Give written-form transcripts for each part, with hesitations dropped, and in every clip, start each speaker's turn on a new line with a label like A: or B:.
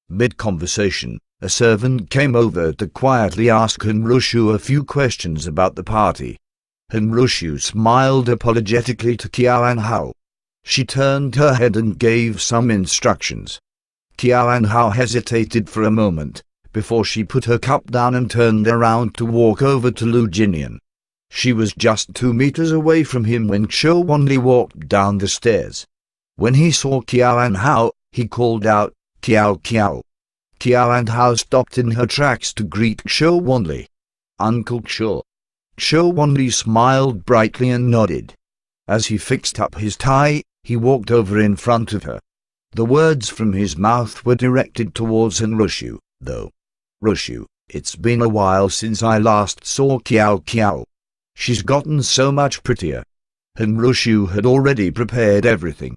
A: Mid-conversation, a servant came over to quietly ask Hanrushu a few questions about the party. Hanrushu smiled apologetically to Qiao Hao. She turned her head and gave some instructions. Qiao Hao hesitated for a moment, before she put her cup down and turned around to walk over to Lu Jinian. She was just 2 meters away from him when Qiao Wanli walked down the stairs. When he saw Qiao Hao, he called out, "Qiao Qiao." Qiao Hao stopped in her tracks to greet Qiao Wanli. "Uncle Qiao." Qiao Wanli smiled brightly and nodded. As he fixed up his tie, he walked over in front of her. The words from his mouth were directed towards Hanrushu, though. "Rushu, it's been a while since I last saw Qiao Qiao. She's gotten so much prettier." Hanrushu had already prepared everything.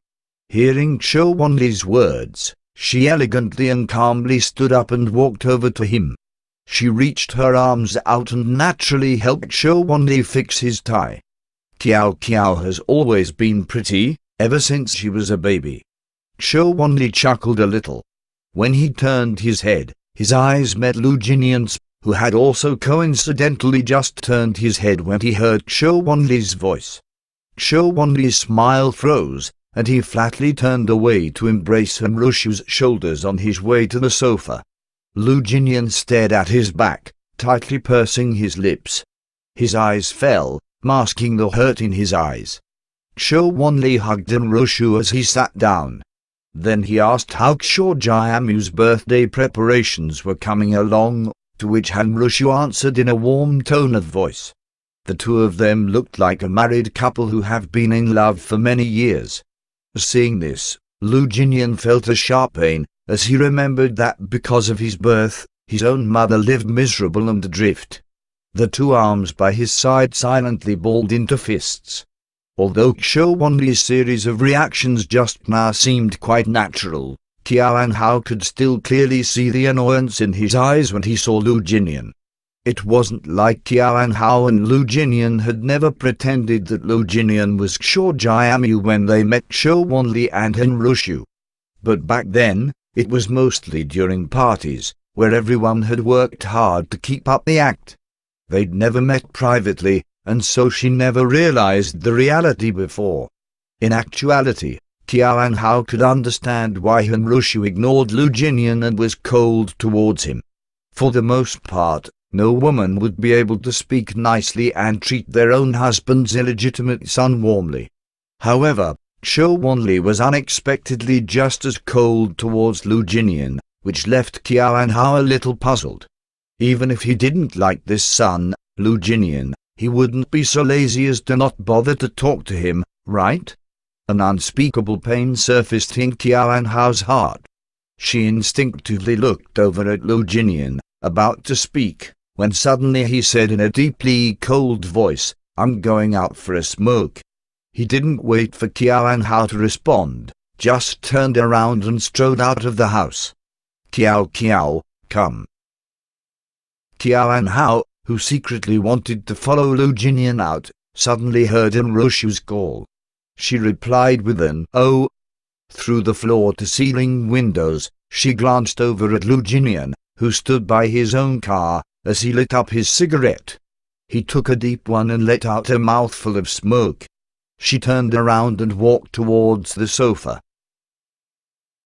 A: Hearing Qiao Wanli's words, she elegantly and calmly stood up and walked over to him. She reached her arms out and naturally helped Qiao Wanli fix his tie. "Qiao Qiao has always been pretty, ever since she was a baby." Qiao Wanli chuckled a little. When he turned his head, his eyes met Lu Jinian's, who had also coincidentally just turned his head when he heard Qiao Wanli's voice. Qiao Wanli's smile froze, and he flatly turned away to embrace Hanrushu's shoulders on his way to the sofa. Lu Jinian stared at his back, tightly pursing his lips. His eyes fell, masking the hurt in his eyes. Qiao Wanli hugged Hanrushu as he sat down. Then he asked how Qiao Jiamu's birthday preparations were coming along, to which Hanrushu answered in a warm tone of voice. The two of them looked like a married couple who have been in love for many years. Seeing this, Lu Jinian felt a sharp pain, as he remembered that because of his birth, his own mother lived miserable and adrift. The two arms by his side silently balled into fists. Although Qiao Wanli's series of reactions just now seemed quite natural, Qiao Hao could still clearly see the annoyance in his eyes when he saw Lu Jinian. It wasn't like Qiao Hao and Lu Jinian had never pretended that Lu Jinian was Qiao Jiamu when they met Qiao Wanli and Hanrushu. But back then, it was mostly during parties, where everyone had worked hard to keep up the act. They'd never met privately, and so she never realized the reality before. In actuality, Qiao Hao could understand why Hanrushu ignored Lu Jinian and was cold towards him. For the most part, no woman would be able to speak nicely and treat their own husband's illegitimate son warmly. However, Qiao Wanli was unexpectedly just as cold towards Lu Jinian, which left Qiao Hao a little puzzled. Even if he didn't like this son, Lu Jinian, he wouldn't be so lazy as to not bother to talk to him, right? An unspeakable pain surfaced in Qiao Hao's heart. She instinctively looked over at Lu Jinian, about to speak, when suddenly he said in a deeply cold voice, "I'm going out for a smoke." He didn't wait for Qiao Hao to respond, just turned around and strode out of the house. "Qiao Qiao, come." Qiao Hao, who secretly wanted to follow Lu Jinian out, suddenly heard Hanrushu's call. She replied with an "oh." Through the floor-to-ceiling windows, she glanced over at Lu Jinian, who stood by his own car, as he lit up his cigarette. He took a deep one and let out a mouthful of smoke. She turned around and walked towards the sofa.